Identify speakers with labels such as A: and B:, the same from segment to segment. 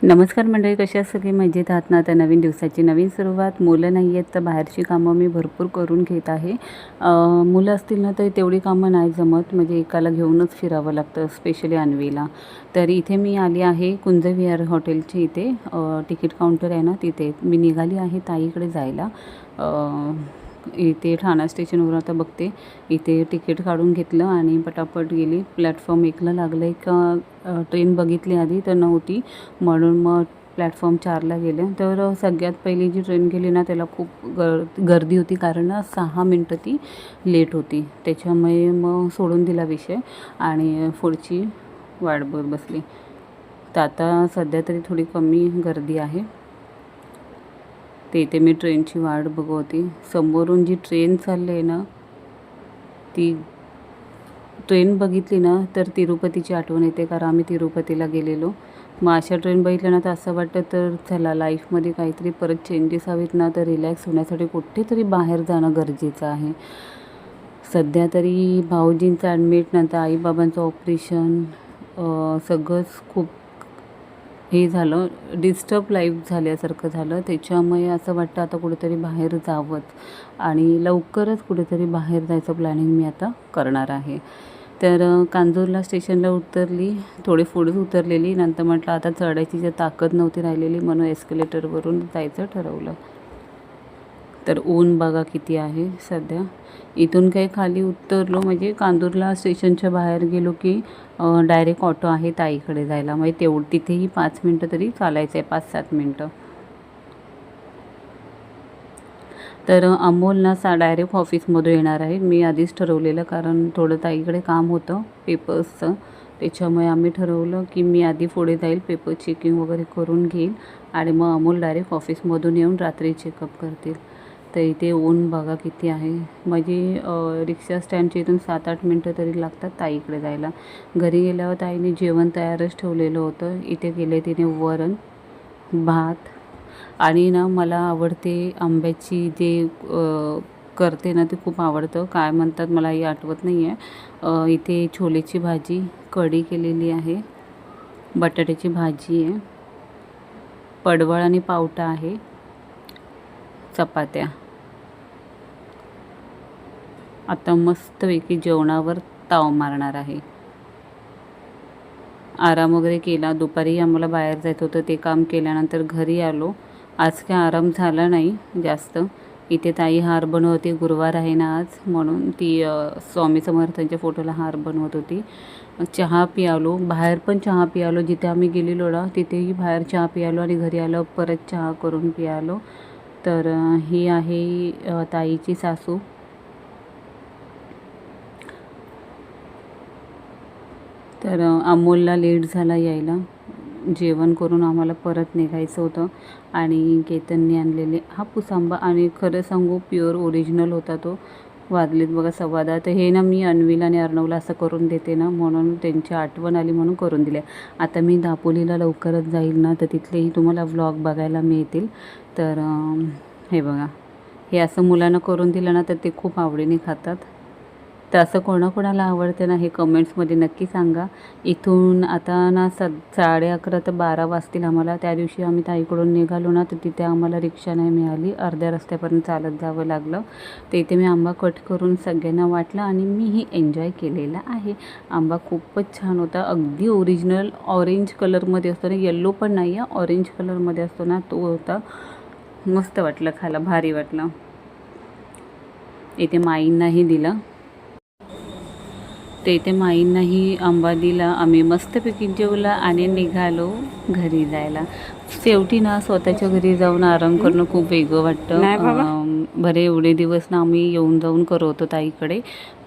A: नमस्कार मंडळी, कशा सगळी मजेत आहात ना? तर नवीन दिवसाची नवीन सुरुवात. मुलं नाही आहेत तर बाहेरची कामं मी भरपूर करून घेत आहे. मुलं असतील ना तर तेवढी कामं नाही जमत, म्हणजे एकाला घेऊनच फिरावं लागतं, स्पेशली अन्वीला. तर इथे मी आली आहे कुंजविहार हॉटेलच्या इथे. तिकीट काउंटर आहे ना तिथे मी निघाली आहे ताईकडे जायला. इथे ठाणा स्टेशनवर आता बघते, इथे तिकीट काढून घेतलं आणि पटापट गेली. प्लॅटफॉर्म 1ला लागलं. एक ट्रेन बघितली आधी तर नव्हती, म्हणून मग प्लॅटफॉर्म 4ला गेले. तर सगळ्यात पहिली जी ट्रेन गेली ना त्याला खूप गर्दी होती, कारण 6 मिनटं ती लेट होती. त्याच्यामुळे मग सोडून दिला विषय आणि पुढची वाट बघत बसली. तर आता सध्या तरी थोडी कमी गर्दी आहे. ते इथे मी ट्रेनची वाट बघत होती. समोरून जी ट्रेन चालली आहे ना, ती ट्रेन बघितली ना तर तिरुपतीची आठवण येते, कारण आम्ही तिरुपतीला गेलेलो. मग अशा ट्रेन बघितल्या ना तर असं वाटतं तर चला लाईफमध्ये काहीतरी परत चेंजेस हवेत ना, तर रिलॅक्स होण्यासाठी कुठेतरी बाहेर जाणं गरजेचं आहे. सध्या तरी भाऊजींचं ॲडमिट, नंतर आईबाबांचं ऑपरेशन, सगळंच खूप हे झालं, डिस्टर्ब लाईफ झाल्यासारखं झालं. त्याच्यामुळे असं वाटतं आता कुठेतरी बाहेर जावंच आणि लवकरच कुठेतरी बाहेर जायचं प्लॅनिंग मी आता करणार आहे. तर कांजूरला स्टेशनला उतरली, थोडी पुढेच उतरलेली. नंतर म्हटलं आता चढायची जी ताकद नव्हती राहिलेली, म्हणून एस्केलेटरवरून जायचं ठरवलं. तर ऊन बघा किती आहे सध्या. इथून काही खाली उतरलो म्हणजे कांजूरला स्टेशनच्या बाहेर गेलो की डायरेक्ट ऑटो आहे ताईकडे जायला. म्हणजे तिथेही 5 मिनटं तरी चालायचं आहे, 5-7 मिनटं. तर अमोल ना डायरेक्ट ऑफिसमधून येणार आहे. मी आधीच ठरवलेलं, कारण थोडं ताईकडे काम होतं पेपर्सचं. त्याच्यामुळे आम्ही ठरवलं की मी आधी पुढे जाईल, पेपर चेकिंग वगैरे करून घेईल आणि मग अमोल डायरेक्ट ऑफिसमधून येऊन रात्री चेकअप करतील. तर इथे ऊन बघा किती आहे. म्हणजे रिक्षा स्टँडच्या इथून 7-8 मिनटं तरी लागतात ताईकडे जायला. घरी गेल्यावर ताईने जेवण तयारच ठेवलेलं होतं. इथे गेले तिने वरण भात आणि ना मला आवडते आंब्याची जे करते ना ते खूप आवडतं. काय म्हणतात मलाही आठवत नाही आहे. इथे छोलेची भाजी, कढी केलेली आहे, बटाट्याची भाजी आहे, पडवळ आणि पावटा आहे, चपात्या. आता मस्तपैकी जेवणावर ताव मारणार आहे. आराम वगैरे केला. दुपारी आम्हाला बाहेर जायचं होतं, ते काम केल्यानंतर घरी आलो. आज काय आराम झाला नाही जास्त. इथे ताई हार बनवत होती, गुरुवार आहे ना आज, म्हणून ती स्वामी समर्थांच्या फोटोला हार बनवत होती. चहा पियालो, बाहेर पण चहा पियालो. जिथे आम्ही गेलेलो ना तिथेही बाहेर चहा पियालो आणि घरी आलो परत चहा करून पियालो. तर ही आहे ताईची सासू. तर अमोलला लेट झाला यायला. जेवण करून आम्हाला परत निघायचं होतं आणि केतनने आणलेले हापूस आंबा, आणि खरं सांगू प्युअर ओरिजिनल होता तो. वाजलेत बघा 10:15. तर हे ना मी अन्वीला आणि अर्णवला असं करून देते ना, म्हणून त्यांची आठवण आली म्हणून करून दिले. आता मी दापोलीला लवकरच जाईल ना, तर तिथलेही तुम्हाला व्लॉग बघायला मिळतील. तर हे बघा, हे असं मुलांना करून दिलं ना तर ते खूप आवडीने खातात. तर असं कोणाकोणाला आवडतं ना हे कमेंट्समध्ये नक्की सांगा. इथून आता ना 11:30 ते 12 वाजतील आम्हाला. त्या दिवशी आम्ही ताईकडून निघालो ना तर तिथे आम्हाला रिक्षा नाही मिळाली, अर्ध्या रस्त्यापर्यंत चालत जावं लागलं. तर इथे मी आंबा कट करून सगळ्यांना वाटला आणि मीही एन्जॉय केलेला आहे. आंबा खूपच छान होता, अगदी ओरिजिनल ऑरेंज कलरमध्ये असतो ना, येल्लो पण नाही आहे, ऑरेंज कलरमध्ये असतो ना तो होता. मस्त वाटलं खायला, भारी वाटलं. इथे माईंनाही दिला. ते इथे माईंनाही आंबा दिला. आम्ही मस्तपैकी जेवला आणि निघालो घरी जायला. शेवटी ना स्वतःच्या घरी जाऊन आराम करणं खूप वेगळं वाटतं. बरे एवढे दिवस ना आम्ही येऊन जाऊन करत होतो ताईकडे,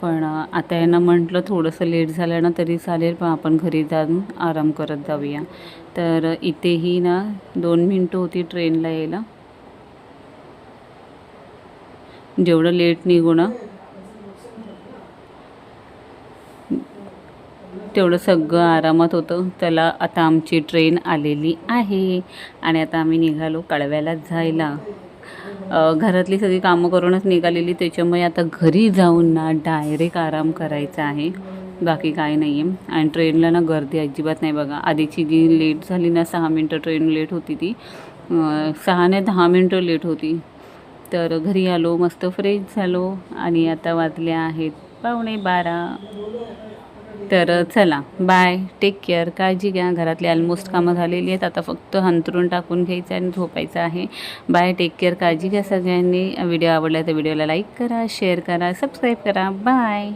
A: पण आता यांना म्हटलं थोडंसं लेट झालं ना तरी चालेल, पण आपण घरी जाऊन आराम करत जाऊया. तर इथेही ना 2 मिनटं होती ट्रेनला यायला. जेवढं लेट निघू ना तेवढं सगळं आरामात होतं. त्याला आता आमची ट्रेन आलेली आहे आणि आता आम्ही निघालो कळव्याला जायला. घरातली सगळी कामं करूनच निघालेली, त्याच्यामुळे आता घरी जाऊन ना डायरेक्ट आराम करायचा आहे. बाकी काय नाही आहे. आणि ट्रेनला ना गर्दी अजिबात नाही बघा. आधीची जी लेट झाली ना 6 मिनटं ट्रेन लेट होती ती 6 नाही 10 मिनटं लेट होती. तर घरी आलो, मस्त फ्रेश झालो आणि आता वाजले आहेत 11:15. तर चला बाय, टेक केअर, काळजी घ्या. घरातली ऑलमोस्ट कामं झालेली आहेत, आता फक्त अंथरूण टाकून घ्यायचं आणि झोपायचं आहे. बाय, टेक केअर, काळजी घ्या सगळ्यांनी. व्हिडिओ आवडला तर व्हिडिओला लाईक करा, शेअर करा, सबस्क्राईब करा. बाय.